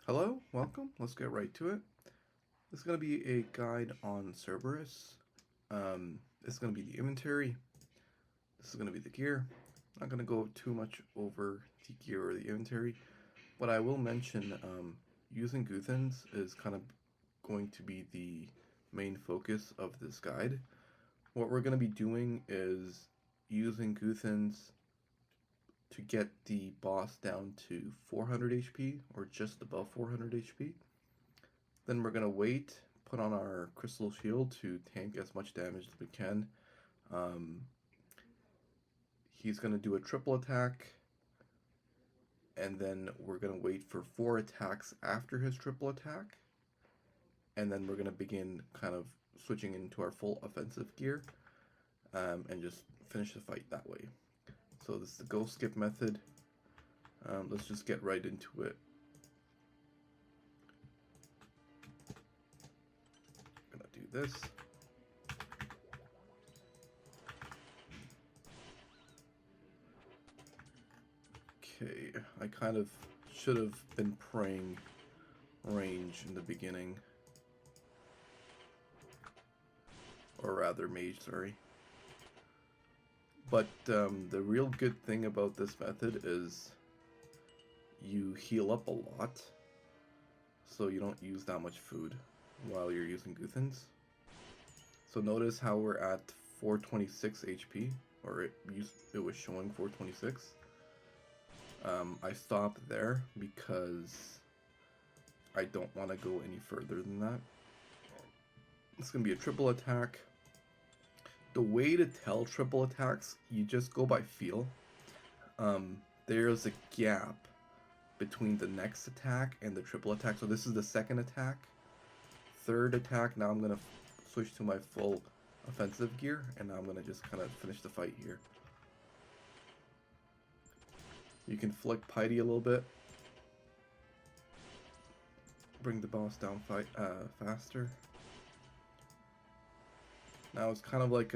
Hello, welcome. Let's get right to it. This is going to be a guide on Cerberus. It's going to be the inventory. This is going to be the gear. I'm not going to go too much over the gear or the inventory, but I will mention using Guthans is kind of going to be the main focus of this guide. What we're going to be doing is using Guthans to get the boss down to 400 HP or just above 400 HP. Then we're going to wait, put on our crystal shield to tank as much damage as we can. He's going to do a triple attack, and then we're going to wait for 4 attacks after his triple attack, and then we're going to begin kind of switching into our full offensive gear, and just finish the fight that way. So this is the go skip method. Let's just get right into it. I'm gonna do this. Okay, I kind of should have been praying range in the beginning. Or rather mage, sorry. But the real good thing about this method is you heal up a lot, so you don't use that much food while you're using Guthans. So notice how we're at 426 HP, or it was showing 426. I stopped there because I don't want to go any further than that. It's going to be a triple attack. The way to tell triple attacks, you just go by feel. There's a gap between the next attack and the triple attack. So this is the second attack. Third attack, now I'm going to switch to my full offensive gear, and now I'm going to just kind of finish the fight here. You can flick Piety a little bit. Bring the boss down faster. Now it's kind of like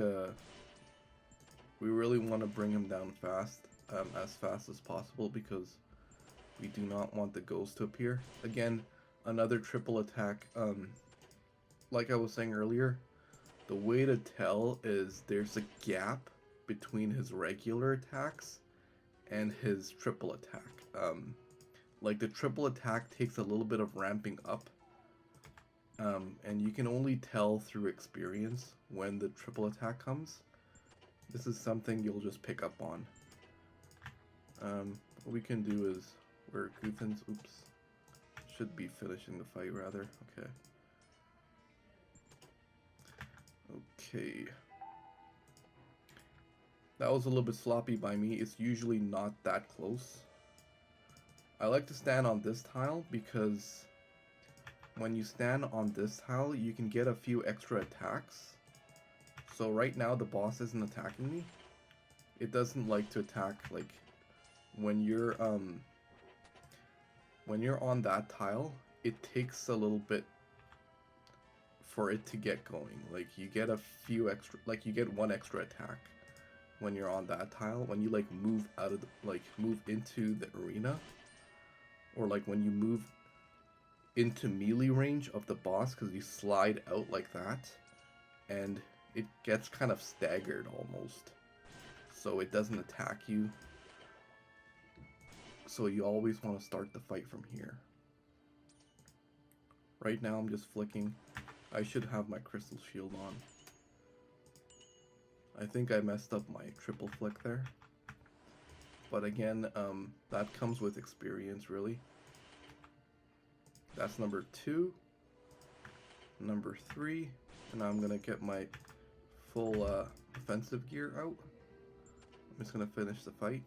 we really want to bring him down fast, as fast as possible, because we do not want the ghost to appear. Again, another triple attack. Like I was saying earlier, the way to tell is there's a gap between his regular attacks and his triple attack. Like the triple attack takes a little bit of ramping up. And you can only tell through experience when the triple attack comes. This is something you'll just pick up on. What we can do is, we're Guthans, should be finishing the fight rather, okay. Okay. That was a little bit sloppy by me, it's usually not that close. I like to stand on this tile because when you stand on this tile, you can get a few extra attacks. So right now the boss isn't attacking me. It doesn't like to attack, like when you're on that tile, it takes a little bit for it to get going. Like you get a few extra, like you get 1 extra attack when you're on that tile. When you like move out of the, like move into the arena, or like when you move into melee range of the boss, because you slide out like that, and it gets kind of staggered almost, so it doesn't attack you. So you always want to start the fight from here. Right now I'm just flicking. I should have my crystal shield on. I think I messed up my triple flick there, but again, that comes with experience, really. That's number 2. Number 3. And now I'm going to get my full offensive gear out. I'm just going to finish the fight.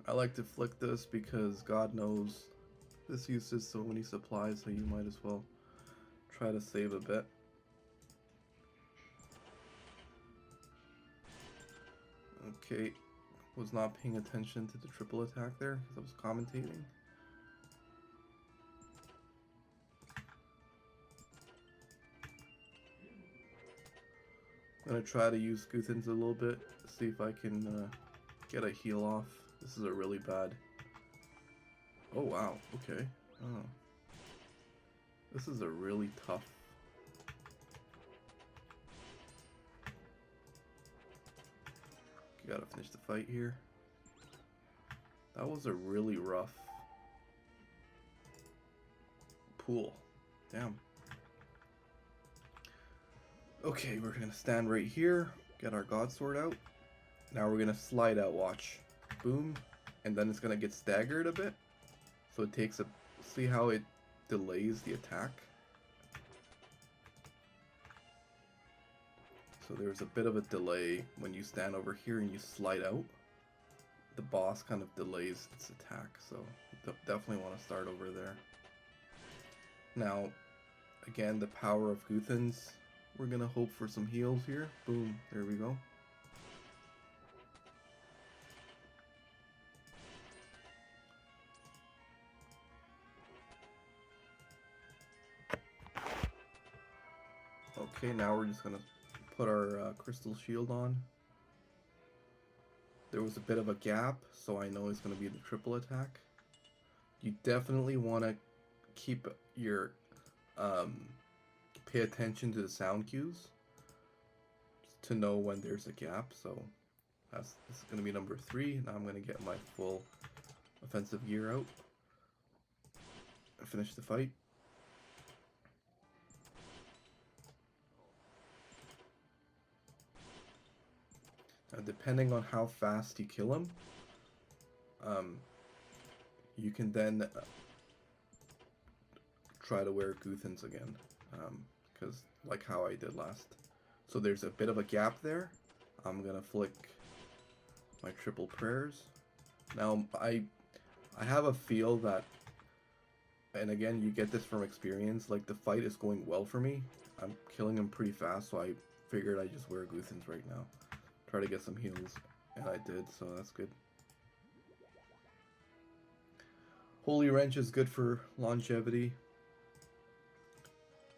I like to flick this because God knows this uses so many supplies, so you might as well try to save a bit. Okay, was not paying attention to the triple attack there because I was commentating. I'm gonna try to use Guthans a little bit, see if I can get a heal off. This is a really bad... Oh wow, okay. Oh. This is a really tough... You gotta finish the fight here. That was a really rough pool. Damn. Okay, we're gonna stand right here, get our God Sword out. Now we're gonna slide out, watch. Boom. And then it's gonna get staggered a bit. So it takes a... See how it delays the attack? So there's a bit of a delay when you stand over here and you slide out. The boss kind of delays its attack, so definitely want to start over there. Now, again, the power of Guthans. We're gonna hope for some heals here. Boom, there we go. Okay, now we're just gonna put our crystal shield on. There was a bit of a gap, so I know it's going to be the triple attack. You definitely want to keep your pay attention to the sound cues to know when there's a gap. So this is going to be number 3. Now I'm going to get my full offensive gear out and finish the fight. Depending on how fast you kill him, you can then try to wear Guthans again, because like how I did last. So there's a bit of a gap there. I'm gonna flick my triple prayers. Now I have a feel that, and again you get this from experience, like the fight is going well for me. I'm killing him pretty fast, so I figured I'd just wear Guthans right now. Try to get some heals, and I did, so that's good. Holy Wrench is good for longevity.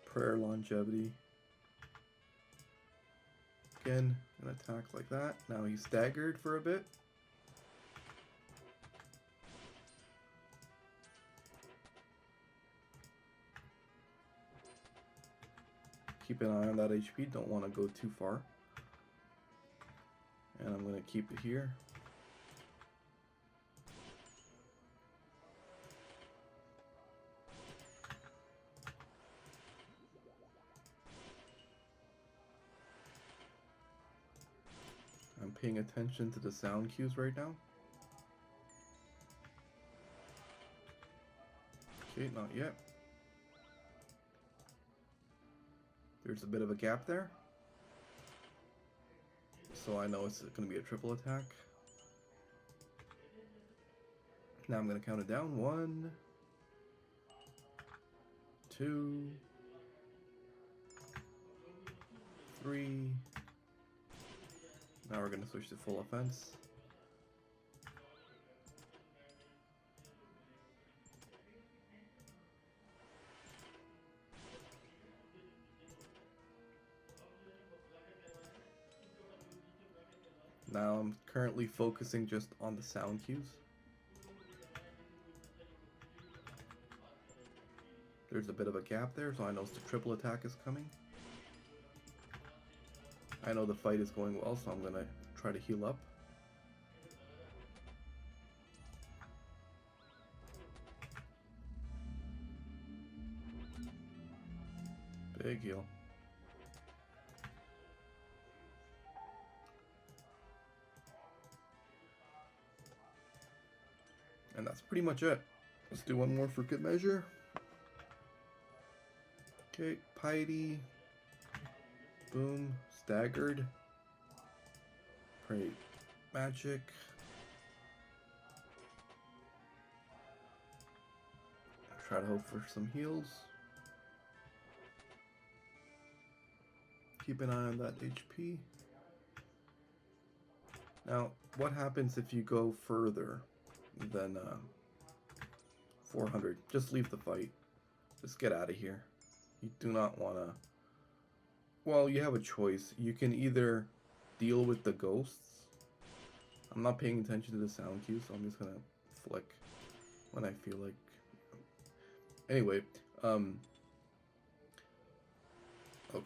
Prayer longevity. Again, an attack like that. Now he's staggered for a bit. Keep an eye on that HP, don't want to go too far. And I'm going to keep it here. I'm paying attention to the sound cues right now. Okay, not yet. There's a bit of a gap there. So I know it's going to be a triple attack. Now I'm going to count it down. 1, 2, 3. Now we're going to switch to full offense. Now I'm currently focusing just on the sound cues. There's a bit of a gap there, so I know the triple attack is coming. I know the fight is going well, so I'm gonna try to heal up. Big heal. And that's pretty much it. Let's do one more for good measure. Okay, piety. Boom. Staggered. Pray magic. Try to hope for some heals. Keep an eye on that HP. Now, what happens if you go further than 400? Just leave the fight. Just get out of here. You do not want to Well, you have a choice. You can either deal with the ghosts. I'm not paying attention to the sound cue, so I'm just gonna flick when I feel like. Anyway, okay,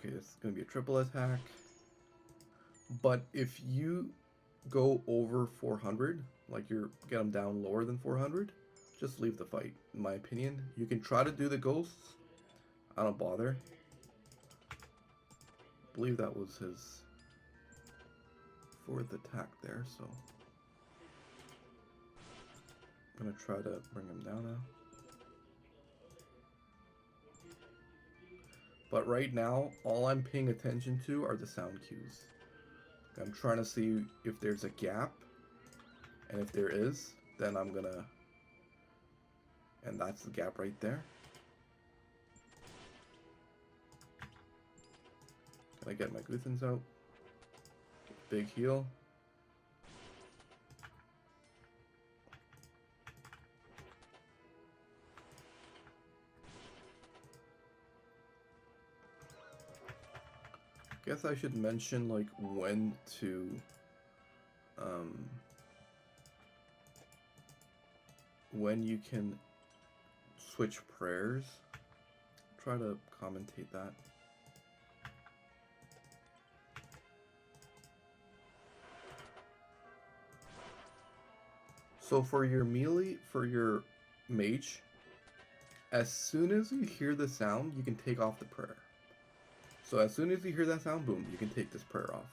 this is gonna be a triple attack. But if you go over 400, like you get them down lower than 400, just leave the fight, in my opinion. You can try to do the ghosts. I don't bother. I believe that was his 4th attack there, so I'm gonna try to bring him down now. But right now, all I'm paying attention to are the sound cues. I'm trying to see if there's a gap, and if there is, then I'm gonna, and that's the gap right there. Can I get my Guthans out? Big heal. Guess I should mention like when to when you can switch prayers. Try to commentate that. So for your melee, for your mage, as soon as you hear the sound, you can take off the prayer. So as soon as you hear that sound, boom, you can take this prayer off.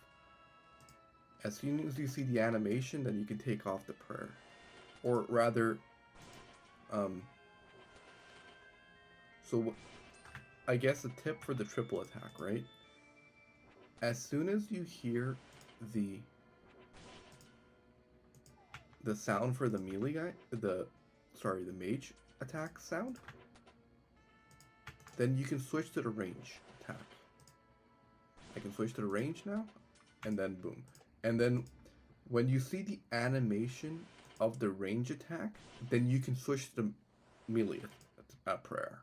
As soon as you see the animation, then you can take off the prayer. Or rather, so I guess a tip for the triple attack, right? As soon as you hear the sound for the melee guy, the mage attack sound, then you can switch to the range attack. I can switch to the range now, and then boom. And then when you see the animation of the range attack, then you can switch to the melee prayer.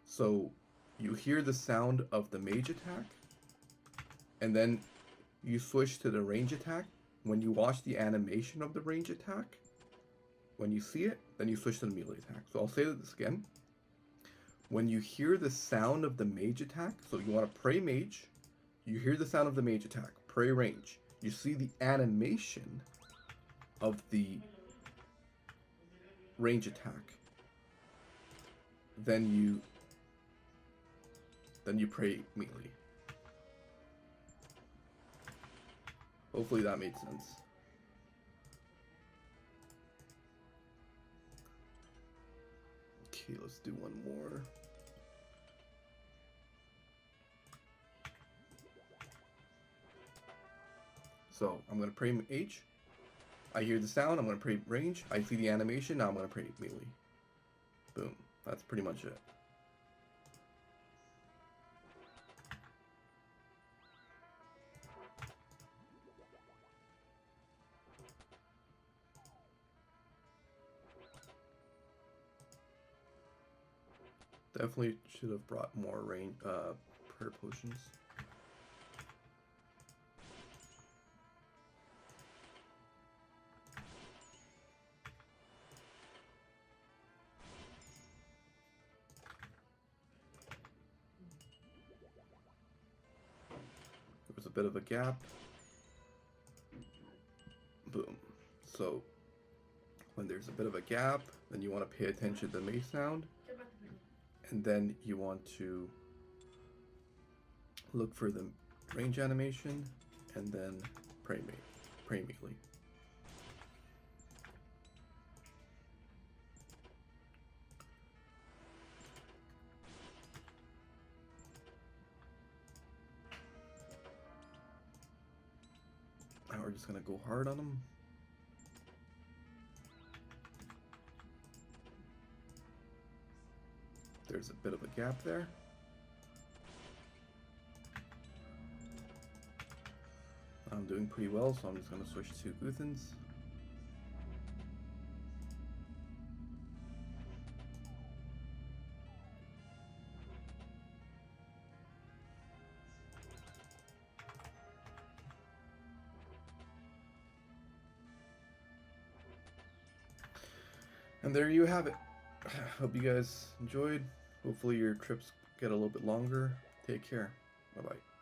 So you hear the sound of the mage attack, and then you switch to the range attack. When you watch the animation of the range attack, when you see it, then you switch to the melee attack. So I'll say this again. When you hear the sound of the mage attack, so you want to pray mage, you hear the sound of the mage attack, pray range, you see the animation of the range attack, then you pray melee. Hopefully that made sense. Okay, let's do one more. So I'm gonna pray H. I hear the sound, I'm gonna pray range. I see the animation, now I'm gonna pray melee. Boom. That's pretty much it. Definitely should have brought more range prayer potions. There was a bit of a gap. Boom. So when there's a bit of a gap, then you want to pay attention to the mace sound. And then you want to look for the range animation, and then pray melee. Now we're just gonna go hard on them. There's a bit of a gap there. I'm doing pretty well, so I'm just going to switch to Guthans. And there you have it. Hope you guys enjoyed. Hopefully your trips get a little bit longer. Take care. Bye-bye.